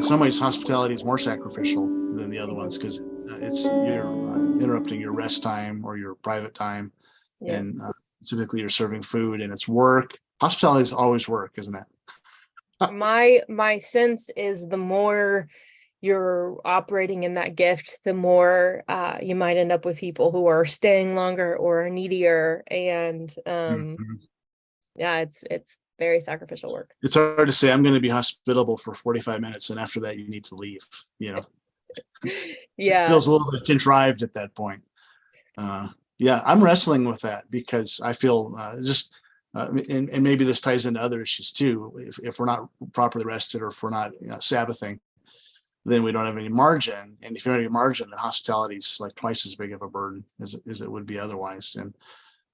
some ways, hospitality is more sacrificial than the other ones because it's you're interrupting your rest time or your private time, Yeah. and typically you're serving food and it's work. Hospitality is always work, isn't it? My sense is the more you're operating in that gift, the more you might end up with people who are staying longer or are needier. And Mhm. yeah, it's very sacrificial work. It's hard to say I'm going to be hospitable for 45 minutes and after that you need to leave. You know, it Yeah. feels a little bit contrived at that point. Uh, yeah, I'm wrestling with that because I feel and maybe this ties into other issues too. If we're not properly rested or if we're not Sabbathing, then we don't have any margin. And if you don't have any margin, then hospitality is like twice as big of a burden as it would be otherwise. And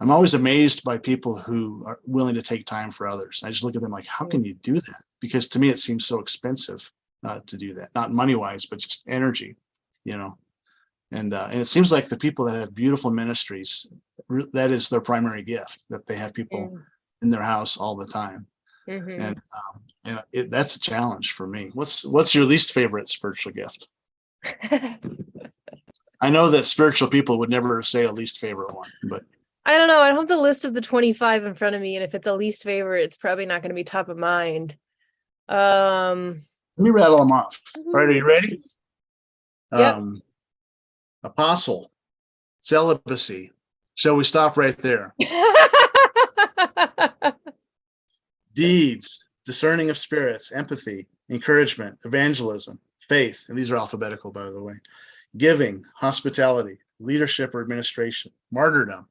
I'm always amazed by people who are willing to take time for others. I just look at them like, how can you do that? Because to me, it seems so expensive to do that, not money wise, but just energy, you know. And it seems like the people that have beautiful ministries, that is their primary gift, that they have people in their house all the time. Mm-hmm. And that's a challenge for me. What's your least favorite spiritual gift? I know that spiritual people would never say a least favorite one, but I don't know. I don't have the list of the 25 in front of me, and if it's a least favorite, it's probably not going to be top of mind. Um, let me rattle them off. All right, are you ready? yep. Apostle, celibacy. Shall we stop right there? Deeds, discerning of spirits, empathy, encouragement, evangelism, faith, and these are alphabetical, by the way, giving, hospitality, leadership or administration, martyrdom,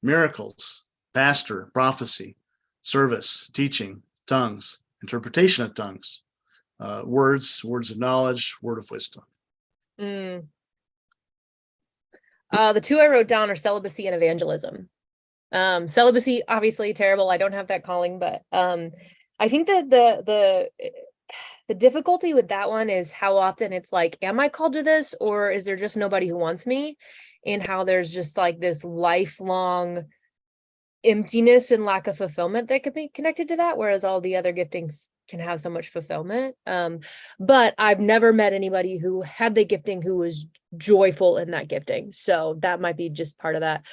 miracles, pastor, prophecy, service, teaching, tongues, interpretation of tongues, words of knowledge, word of wisdom. Mm. The two I wrote down are celibacy and evangelism. Celibacy, obviously terrible. I don't have that calling, but I think that the difficulty with that one is how often it's like, am I called to this, or is there just nobody who wants me? And how there's just like this lifelong emptiness and lack of fulfillment that could be connected to that, whereas all the other giftings can have so much fulfillment. But I've never met anybody who had the gifting who was joyful in that gifting. So that might be just part of that.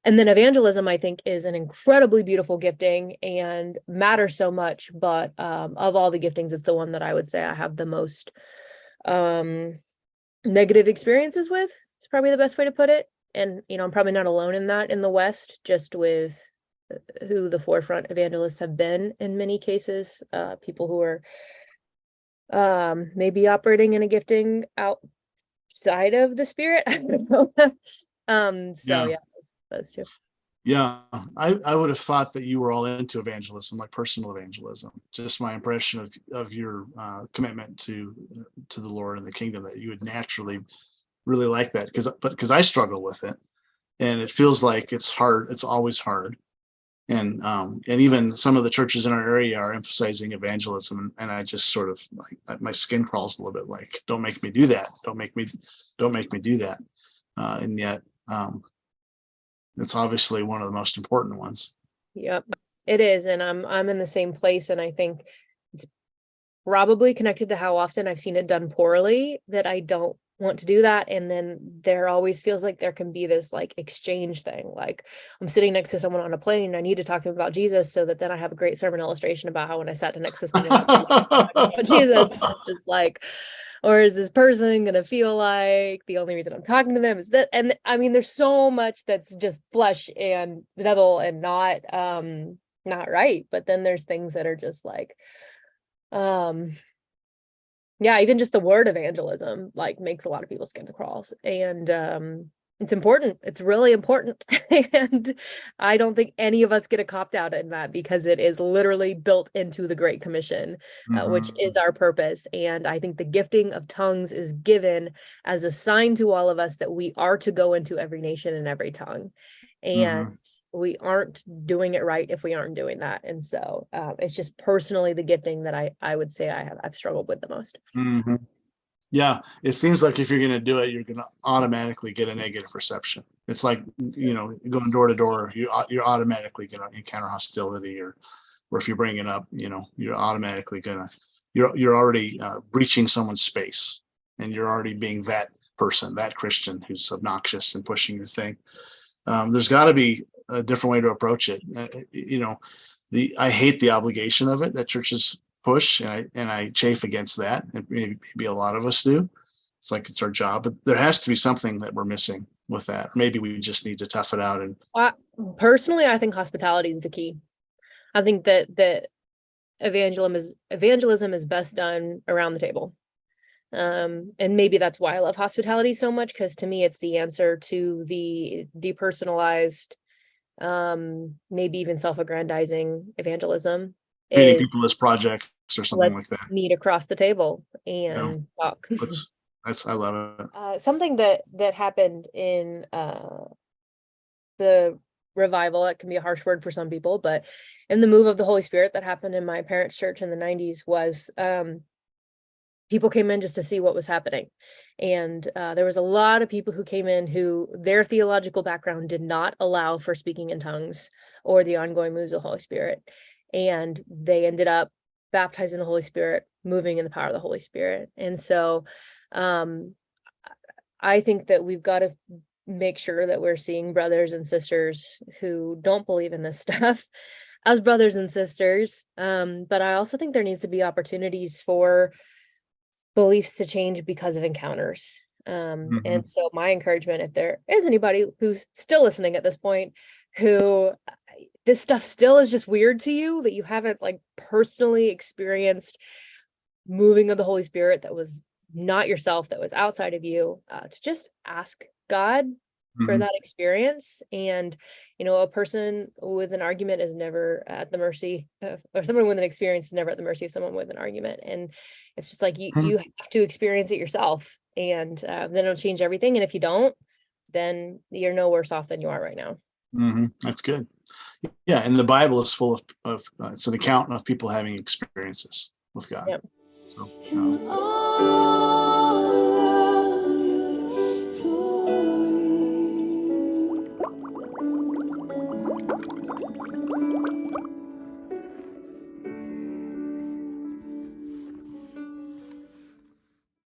And then evangelism, I think, is an incredibly beautiful gifting and matters so much. But of all the giftings, it's the one that I would say I have the most negative experiences with. It's probably the best way to put it. And, I'm probably not alone in that in the West, just with who the forefront evangelists have been in many cases, people who are maybe operating in a gifting outside of the spirit. I don't know. So Yeah. yeah, those two. Yeah, I would have thought that you were all into evangelism, like personal evangelism. Just my impression of your commitment to the Lord and the kingdom, that you would naturally really like that. Because I struggle with it, and it feels like it's hard. It's always hard, and even some of the churches in our area are emphasizing evangelism, and I just sort of like my skin crawls a little bit. Like, don't make me do that. Don't make me do that. And yet. It's obviously one of the most important ones. Yep, it is, and I'm in the same place, and I think it's probably connected to how often I've seen it done poorly that I don't want to do that. And then there always feels like there can be this like exchange thing. Like I'm sitting next to someone on a plane and I need to talk to them about Jesus so that then I have a great sermon illustration about how when I sat next to someone about Jesus, it's just like, or is this person gonna feel like the only reason I'm talking to them is that? And I mean, there's so much that's just flesh and devil and not right. But then there's things that are just like, yeah, even just the word evangelism like makes a lot of people's skin crawl, and it's important. It's really important. And I don't think any of us get a copped out in that because it is literally built into the Great Commission, which is our purpose. And I think the gifting of tongues is given as a sign to all of us that we are to go into every nation and every tongue. And we aren't doing it right if we aren't doing that. And so it's just personally the gifting that I would say I've struggled with the most. Yeah, it seems like if you're going to do it, you're going to automatically get a negative reception. It's like, going door to door, you're automatically going to encounter hostility, or if you bring it up, you're automatically going to you're already breaching someone's space, and you're already being that person, that Christian who's obnoxious and pushing the thing. There's got to be a different way to approach it. I hate the obligation of it that churches push, and I chafe against that. And maybe a lot of us do. It's like it's our job, but there has to be something that we're missing with that. Or maybe we just need to tough it out. And personally, I think hospitality is the key. I think that evangelism is best done around the table. And maybe that's why I love hospitality so much, because to me, it's the answer to the depersonalized, maybe even self-aggrandizing evangelism. treating people as projects or something like that. Meet across the table and talk. I love it. Something that happened in the revival, that can be a harsh word for some people, but in the move of the Holy Spirit that happened in my parents' church in the 90s was people came in just to see what was happening. And there was a lot of people who came in who their theological background did not allow for speaking in tongues or the ongoing moves of the Holy Spirit. And they ended up baptized in the Holy Spirit, moving in the power of the Holy Spirit. And so I think that we've got to make sure that we're seeing brothers and sisters who don't believe in this stuff as brothers and sisters. But I also think there needs to be opportunities for beliefs to change because of encounters. And so my encouragement, if there is anybody who's still listening at this point, who this stuff still is just weird to you, that you haven't like personally experienced moving of the Holy Spirit that was not yourself, that was outside of you, to just ask God for that experience. And, a person with an argument is never at the mercy of, or someone with an experience is never at the mercy of someone with an argument. And it's just like, you have to experience it yourself, and then it'll change everything. And if you don't, then you're no worse off than you are right now. That's good. Yeah. And the Bible is full of it's an account of people having experiences with God. Yeah. So,